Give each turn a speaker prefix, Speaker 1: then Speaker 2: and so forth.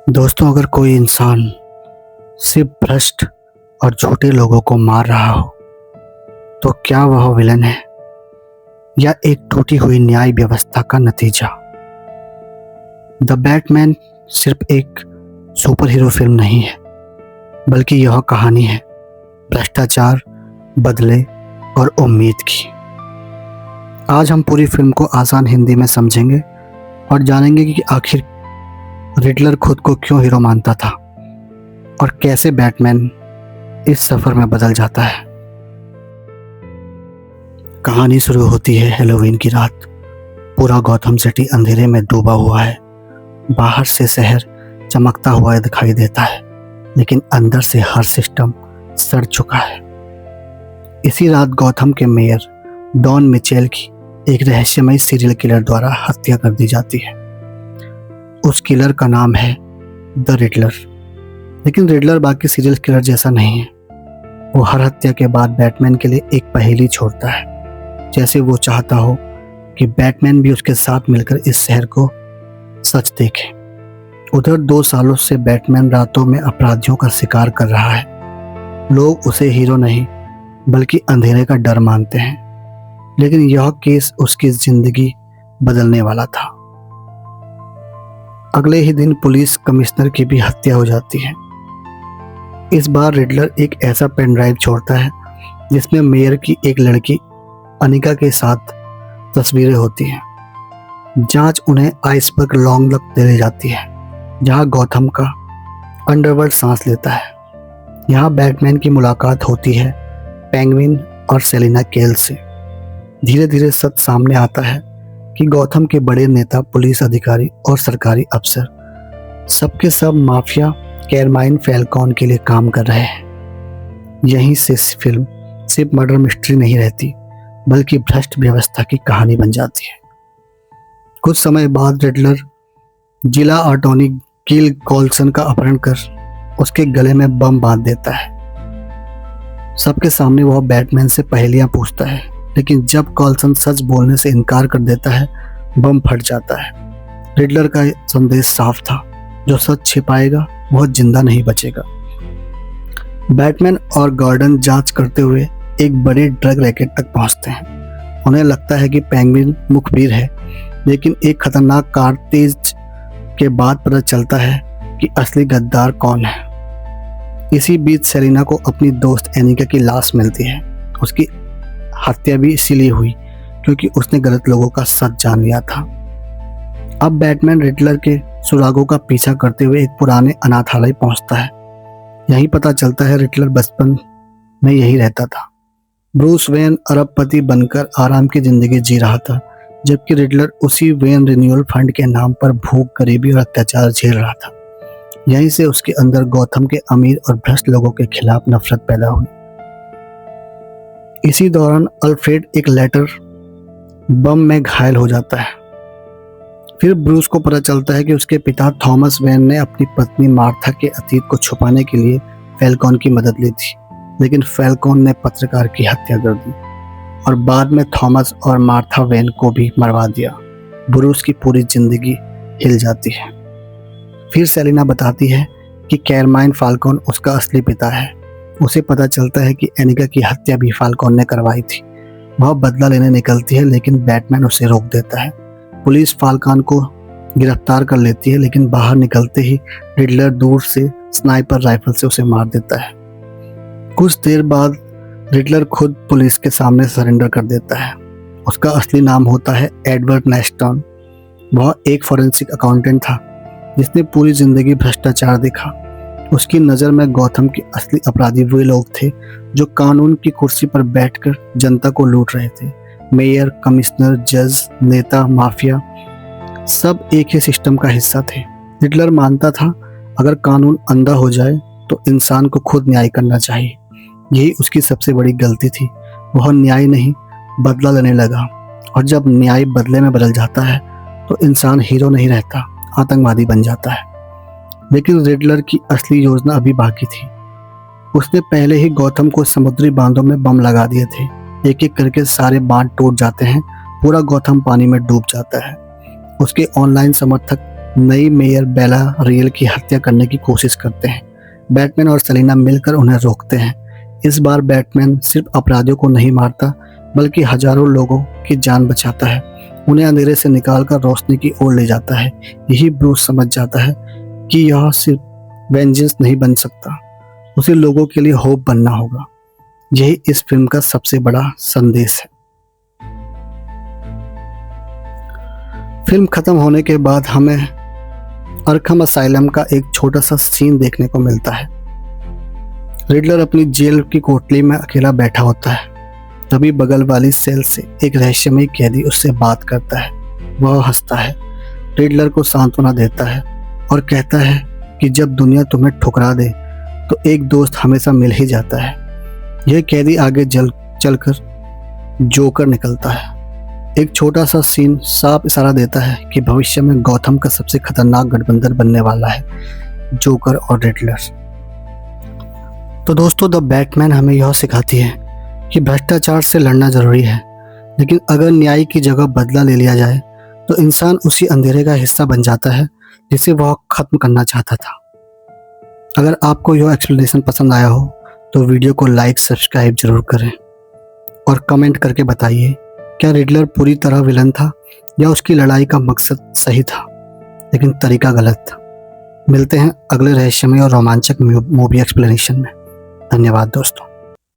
Speaker 1: दोस्तों, अगर कोई इंसान सिर्फ भ्रष्ट और झूठे लोगों को मार रहा हो तो क्या वह विलन है या एक टूटी हुई न्याय व्यवस्था का नतीजा? द बैटमैन सिर्फ एक सुपर हीरो फिल्म नहीं है, बल्कि यह कहानी है भ्रष्टाचार, बदले और उम्मीद की। आज हम पूरी फिल्म को आसान हिंदी में समझेंगे और जानेंगे कि आखिर रिडलर खुद को क्यों हीरो मानता था और कैसे बैटमैन इस सफर में बदल जाता है। कहानी शुरू होती है हैलोवीन की रात। पूरा गॉथम सिटी अंधेरे में डूबा हुआ है। बाहर से शहर चमकता हुआ दिखाई देता है, लेकिन अंदर से हर सिस्टम सड़ चुका है। इसी रात गॉथम के मेयर डॉन मिचेल की एक रहस्यमय सीरियल किलर द्वारा हत्या कर दी जाती है। उस किलर का नाम है द रिडलर। लेकिन रिडलर बाकी सीरियल किलर जैसा नहीं है। वो हर हत्या के बाद बैटमैन के लिए एक पहेली छोड़ता है, जैसे वो चाहता हो कि बैटमैन भी उसके साथ मिलकर इस शहर को सच देखे। उधर 2 सालों से बैटमैन रातों में अपराधियों का शिकार कर रहा है। लोग उसे हीरो नहीं बल्कि अंधेरे का डर मानते हैं। लेकिन यह केस उसकी जिंदगी बदलने वाला था। अगले ही दिन पुलिस कमिश्नर की भी हत्या हो जाती है। इस बार रिडलर एक ऐसा पेन ड्राइव छोड़ता है जिसमें मेयर की एक लड़की अनिका के साथ तस्वीरें होती हैं। जांच उन्हें आइसबर्ग लॉन्ग लॉक ले जाती है, जहां गॉथम का अंडरवर्ल्ड सांस लेता है। यहाँ बैटमैन की मुलाकात होती है पेंगुइन और सेलिना केल से। धीरे धीरे सच सामने आता है कि गॉथम के बड़े नेता, पुलिस अधिकारी और सरकारी अफसर सबके सब माफिया कैरमाइन फैल्कॉन के लिए काम कर रहे हैं। यहीं से फिल्म सिर्फ मर्डर मिस्ट्री नहीं रहती, बल्कि भ्रष्ट व्यवस्था की कहानी बन जाती है। कुछ समय बाद रिडलर जिला अटॉर्नी गिल कॉल्सन का अपहरण कर उसके गले में बम बांध देता है। सबके सामने वह बैटमैन से पहेलियां पूछता है, लेकिन जब कॉल्सन सच बोलने से इनकार कर देता है, बम फट जाता है। रिडलर का संदेश साफ था, जो सच छिपाएगा वह जिंदा नहीं बचेगा। बैटमैन और गॉर्डन जांच करते हुए एक बड़े ड्रग रैकेट तक पहुंचते हैं। उन्हें लगता है कि पेंगुइन मुखबिर है, लेकिन एक खतरनाक कारतूस के बाद पता चलता है कि असली गद्दार कौन है। इसी बीच सेलिना को अपनी दोस्त एनिका की लाश मिलती है। उसकी हत्या भी इसीलिए हुई क्योंकि उसने गलत लोगों का सच जान लिया था। अब बैटमैन रिडलर के सुरागों का पीछा करते हुए एक पुराने अनाथालय पहुंचता है। यहीं पता चलता है रिडलर बचपन में यही रहता था। ब्रूस वेन अरबपति बनकर आराम की जिंदगी जी रहा था, जबकि रिडलर उसी वेन रिन्यूअल फंड के नाम पर भूख, गरीबी और अत्याचार झेल रहा था। यहीं से उसके अंदर गौथम के अमीर और भ्रष्ट लोगों के खिलाफ नफरत पैदा हुई। इसी दौरान अल्फ्रेड एक लेटर बम में घायल हो जाता है। फिर ब्रूस को पता चलता है कि उसके पिता थॉमस वेन ने अपनी पत्नी मार्था के अतीत को छुपाने के लिए फैल्कॉन की मदद ली थी, लेकिन फैल्कॉन ने पत्रकार की हत्या कर दी और बाद में थॉमस और मार्था वेन को भी मरवा दिया। ब्रूस की पूरी जिंदगी हिल जाती है। फिर सेलिना बताती है कि कैरमाइन फाल्कॉन उसका असली पिता है। उसे पता चलता है कि एनिका की हत्या भी फाल्कॉन ने करवाई थी। वह बदला लेने निकलती है, लेकिन बैटमैन उसे रोक देता है। पुलिस फाल्कॉन को गिरफ्तार कर लेती है, लेकिन बाहर निकलते ही रिडलर दूर से स्नाइपर राइफल से उसे मार देता है। कुछ देर बाद रिडलर खुद पुलिस के सामने सरेंडर कर देता है। उसका असली नाम होता है एडवर्ड नेस्टन। वह एक फॉरेंसिक अकाउंटेंट था जिसने पूरी जिंदगी भ्रष्टाचार देखा। उसकी नज़र में गौथम के असली अपराधी वे लोग थे जो कानून की कुर्सी पर बैठकर जनता को लूट रहे थे। मेयर, कमिश्नर, जज, नेता, माफिया सब एक ही सिस्टम का हिस्सा थे। हिटलर मानता था अगर कानून अंधा हो जाए तो इंसान को खुद न्याय करना चाहिए। यही उसकी सबसे बड़ी गलती थी। वह न्याय नहीं बदला लेने लगा, और जब न्याय बदले में बदल जाता है तो इंसान हीरो नहीं रहता, आतंकवादी बन जाता है। लेकिन रिडलर की असली योजना अभी बाकी थी। उसने पहले ही गौतम को समुद्री बांधों में बम लगा दिए थे। एक एक करके सारे बांध टूट जाते हैं। पूरा गौतम पानी में डूब जाता है। उसके ऑनलाइन समर्थक नई मेयर बेला रियल की हत्या करने की कोशिश करते हैं। बैटमैन और सेलिना मिलकर उन्हें रोकते हैं। इस बार बैटमैन सिर्फ अपराधियों को नहीं मारता बल्कि हजारों लोगों की जान बचाता है, उन्हें अंधेरे से निकालकर रोशनी की ओर ले जाता है। यही ब्रूस समझ जाता है कि यह सिर्फ वेंजेंस नहीं बन सकता, उसे लोगों के लिए होप बनना होगा। यही इस फिल्म का सबसे बड़ा संदेश है। फिल्म खत्म होने के बाद हमें अरखम असाइलम का एक छोटा सा सीन देखने को मिलता है। रिडलर अपनी जेल की कोठरी में अकेला बैठा होता है। तभी बगल वाली सेल से एक रहस्यमयी कैदी उससे बात करता है। वह हंसता है, रिडलर को सांत्वना देता है और कहता है कि जब दुनिया तुम्हें ठुकरा दे तो एक दोस्त हमेशा मिल ही जाता है। यह कैदी आगे चलकर जोकर निकलता है। एक छोटा सा सीन साफ इशारा देता है कि भविष्य में गौथम का सबसे खतरनाक गठबंधन बनने वाला है, जोकर और रिडलर। तो दोस्तों, द बैटमैन हमें यह सिखाती है कि भ्रष्टाचार से लड़ना जरूरी है, लेकिन अगर न्याय की जगह बदला ले लिया जाए तो इंसान उसी अंधेरे का हिस्सा बन जाता है जिसे वह खत्म करना चाहता था। अगर आपको यह एक्सप्लेनेशन पसंद आया हो तो वीडियो को लाइक सब्सक्राइब जरूर करें और कमेंट करके बताइए क्या रिडलर पूरी तरह विलन था या उसकी लड़ाई का मकसद सही था लेकिन तरीका गलत था। मिलते हैं अगले रहस्यमय और रोमांचक मूवी एक्सप्लेनेशन में। धन्यवाद दोस्तों।